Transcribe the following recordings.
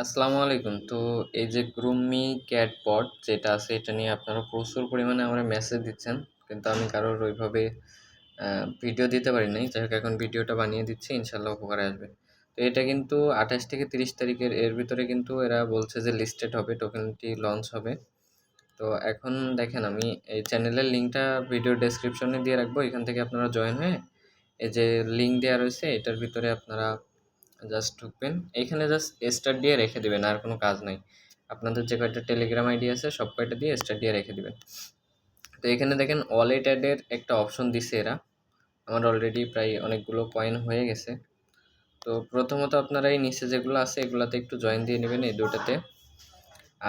আসসালামু আলাইকুম। তো এই যে গ্রুমি ক্যাট বট যেটা আছে এটা নিয়ে আপনারা প্রচুর পরিমাণে আমারে মেসেজ দিচ্ছেন। কিন্তু আমি কারোর ওইভাবে আ ভিডিও দিতে পারি নাই। যাই হোক এখন ভিডিওটা বানিয়ে দিচ্ছি, ইনশাআল্লাহ উপকারে আসবে। তো এটা কিন্তু ২৮ থেকে ৩০ তারিখের এর ভিতরে কিন্তু এরা বলছে যে লিস্টেড হবে, টোকেনটি লঞ্চ হবে। তো এখন দেখেন আমি এই চ্যানেলের লিঙ্কটা ভিডিও ডেসক্রিপশনে দিয়ে রাখবো। এখান থেকে আপনারা জয়েন হয়ে এই যে লিঙ্ক দেয়া রয়েছে এটার ভিতরে আপনারা জাস্ট ঢুকবেন। এইখানে জাস্ট স্টার্ট দিয়ে রেখে দিবেন, আর কোনো কাজ নাই। আপনাদের যে কয়টা টেলিগ্রাম আইডি আছে সব কয়টা দিয়ে স্টার্ট দিয়ে রেখে দিবেন। তো এখানে দেখেন ওয়ালেট অ্যাডের একটা অপশন দিছে এরা। আমার অলরেডি প্রায় অনেকগুলো কয়েন হয়ে গেছে। তো প্রথমত আপনারা এই নিচে যেগুলো আছে এগুলাতে একটু জয়েন দিয়ে নেবেন এই দুটাতে।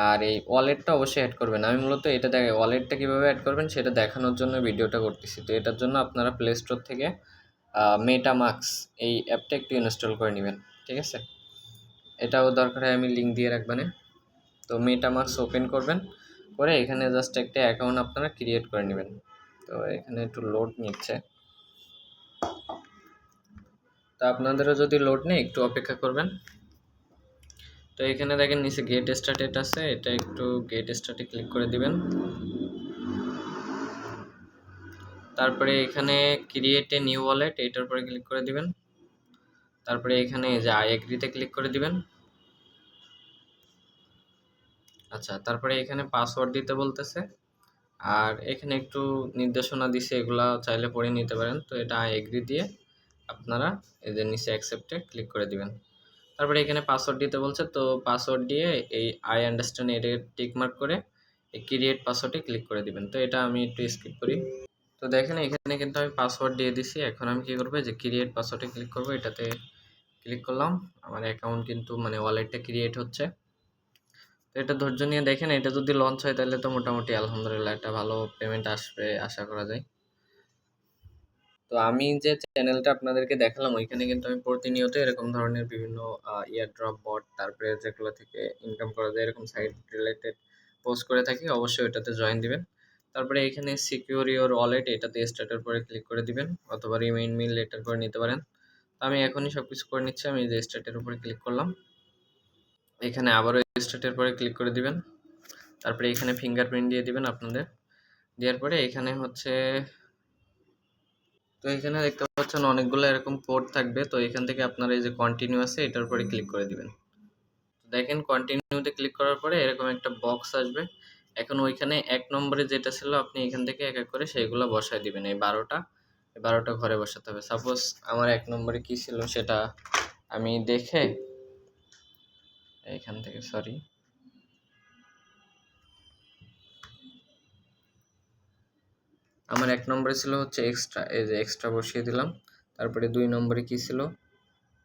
আর এই ওয়ালেটটা অবশ্যই অ্যাড করবেন। আমি মূলত এটা ওয়ালেটটা কীভাবে অ্যাড করবেন সেটা দেখানোর জন্য ভিডিওটা করতেছি। তো এটার জন্য আপনারা প্লে স্টোর থেকে মেটামাক্স এই অ্যাপটা একটু ইনস্টল করে নেবেন। ঠিক আছে? এটাও দরকার হয় আমি লিঙ্ক দিয়ে রাখবানে। তো মেটামাস্ক ওপেন করবেন, করে এখানে জাস্ট একটা অ্যাকাউন্ট আপনারা ক্রিয়েট করে নেবেন। তো এখানে একটু লোড নিচ্ছে। তো আপনাদেরও যদি লোড নেয় একটু অপেক্ষা করবেন। তো এখানে দেখেন নিচে গেট স্টার্টেড আছে, এটা একটু গেট স্টার্টে ক্লিক করে দিবেন। তারপরে এখানে ক্রিয়েট এ নিউ ওয়ালেট এটার উপরে ক্লিক করে দিবেন। তারপরে এখানে যে আই এগ্রিতে ক্লিক করে দিবেন। আচ্ছা, তারপরে এখানে পাসওয়ার্ড দিতে বলতেছে। আর এখানে একটু নির্দেশনা দিছে, এগুলা চাইলে পড়ে নিতে পারেন। তো এটা আই এগ্রি দিয়ে আপনারা এই যে নিচে অ্যাকসেপ্টে ক্লিক করে দিবেন। তারপরে এখানে পাসওয়ার্ড দিতে বলছে, তো পাসওয়ার্ড দিয়ে এই আই আন্ডারস্ট্যান্ড এটা টিক মার্ক করে এই ক্রিয়েট পাসওয়ার্ডে ক্লিক করে দিবেন। তো এটা আমি একটু স্কিপ করি। তো দেখেন এখানে কিন্তু আমি পাসওয়ার্ড দিয়ে দিছি। এখন আমি কি করব, যে ক্রিয়েট পাসওয়ার্ডে ক্লিক করব, এটাতে ক্লিক করলাম। আমার অ্যাকাউন্ট কিন্তু মানে ওয়ালেটটা ক্রিয়েট হচ্ছে। তো এটা ধৈর্য নিয়ে দেখেন, এটা যদি লঞ্চ হয় তাহলে তো মোটামুটি আলহামদুলিল্লাহ একটা ভালো পেমেন্ট আসবে আশা করা যায়। তো আমি যে চ্যানেলটা আপনাদেরকে দেখালাম ওইখানে কিন্তু আমি প্রতিনিয়ত এরকম ধরনের বিভিন্ন ইয়ারড্রপ বট, তারপরে যেগুলো থেকে ইনকাম করা যায় এরকম সাইট রিলেটেড পোস্ট করে থাকি। অবশ্যই ওটাতে জয়েন দিবেন। তারপরে এখানে সিকিউর ইওর ওয়ালেট এটাতে স্টার্টের পরে ক্লিক করে দিবেন, অথবা রিমেইন মিল লেটার করে নিতে পারেন। তো আমি এখনই সব কিছু করে নিচ্ছি। আমি যে স্টার্টের উপরে ক্লিক করলাম, এখানে আবারও স্টার্টের পরে ক্লিক করে দিবেন। তারপরে এখানে ফিঙ্গারপ্রিন্ট দিয়ে দিবেন আপনাদের। দেওয়ার পরে এখানে হচ্ছে, তো এখানে দেখতে পাচ্ছেন অনেকগুলো এরকম কোড থাকবে। তো এখান থেকে আপনারা এই যে কন্টিনিউ আছে এটার উপরে ক্লিক করে দিবেন। দেখেন কন্টিনিউতে ক্লিক করার পরে এরকম একটা বক্স আসবে। এখন ওইখানে ১ নম্বরে যেটা ছিল আপনি এখান থেকে এক এক করে সেইগুলো বসায় দিবেন। এই ১২টা ঘরে বসাতে হবে। সাপোজ আমার ১ নম্বরে কি ছিল সেটা আমি দেখে এখান থেকে আমার ১ নম্বরে ছিল হচ্ছে এক্সট্রা, এই যে এক্সট্রা বসিয়ে দিলাম। তারপরে ২ নম্বরে কি ছিল,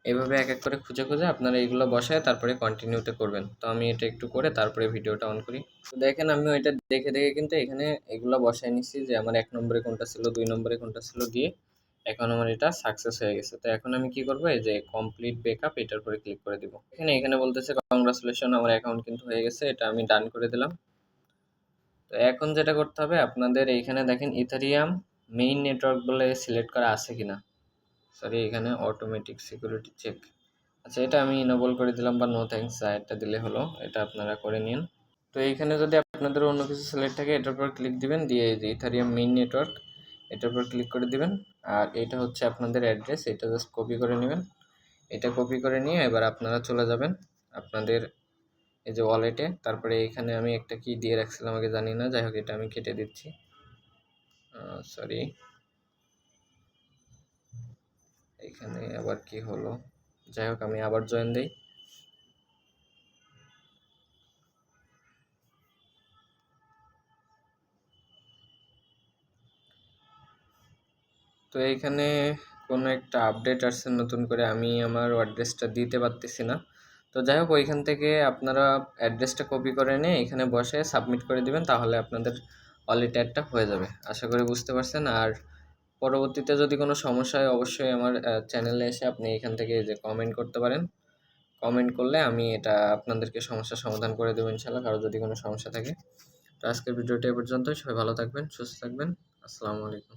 এভাবে এক এক করে খুঁজে খুঁজে আপনারা এইগুলো বসায় তারপরে কন্টিনিউতে করবেন। তো আমি এটা একটু করে তারপরে ভিডিওটা অন করি। তো দেখেন আমি ওইটা দেখে দেখে কিন্তু এখানে এগুলো বসায় নিচ্ছি, যে আমার ১ নম্বরে কোনটা ছিল, ২ নম্বরে কোনটা ছিল দিয়ে এখন আমার এটা সাকসেস হয়ে গেছে। তো এখন আমি কি করব, এই যে কমপ্লিট ব্যাকআপ এটার উপরে ক্লিক করে দিব। এখানে বলতেছে কংগ্রাচুলেশন, আমার অ্যাকাউন্ট কিন্তু হয়ে গেছে। এটা আমি ডান করে দিলাম। তো এখন যেটা করতে হবে আপনাদের, এইখানে দেখেন ইথারিয়াম মেইন নেটওয়ার্ক বলে সিলেক্ট করা আছে কিনা। এখানে অটোমেটিক সিকিউরিটি চেক, আচ্ছা এটা আমি ইনেবল করে দিলাম, বা নো থ্যাঙ্কস এটা দিলে হলো। এটা আপনারা করে নিন। তো এইখানে যদি আপনাদের অন্য কিছু সিলেক্ট থাকে এটার উপর ক্লিক দিবেন, দিয়ে এই যে ইথারিয়াম মেইন নেটওয়ার্ক এটার উপর ক্লিক করে দিবেন। আর এটা হচ্ছে আপনাদের অ্যাড্রেস, এটা জাস্ট কপি করে নেবেন। এটা কপি করে নিয়ে এবার আপনারা চলে যাবেন আপনাদের এই যে ওয়ালেটে। তারপরে এখানে আমি একটা কি দিয়ে রাখছিলাম আগে জানি না, যাই হোক এটা আমি কেটে দিচ্ছি। সরি, এখানে আবার কি হলো, যাই হোক আমি আবার জয়েন দিই। তো এইখানে কোনো একটা আপডেট আসছে নতুন করে, আমি আমার অ্যাড্রেসটা দিতে পারতেছি না। তো যাই হোক ওইখান থেকে আপনারা অ্যাড্রেসটা কপি করে নিয়ে এখানে বসে সাবমিট করে দিবেন, তাহলে আপনাদের ওয়ালেট অ্যাডটা হয়ে যাবে। আশা করি বুঝতে পারছেন। আর পরবর্তীতে যদি কোনো সমস্যা হয় অবশ্যই আমার চ্যানেলে এসে আপনি এখান থেকে যে কমেন্ট করতে পারেন। কমেন্ট করলে আমি এটা আপনাদেরকে সমস্যার সমাধান করে দেবো ইনশাআল্লাহ, কারো যদি কোনো সমস্যা থাকে। তো আজকের ভিডিওটা এ পর্যন্তই। সবাই ভালো থাকবেন, সুস্থ থাকবেন। আসসালামু আলাইকুম।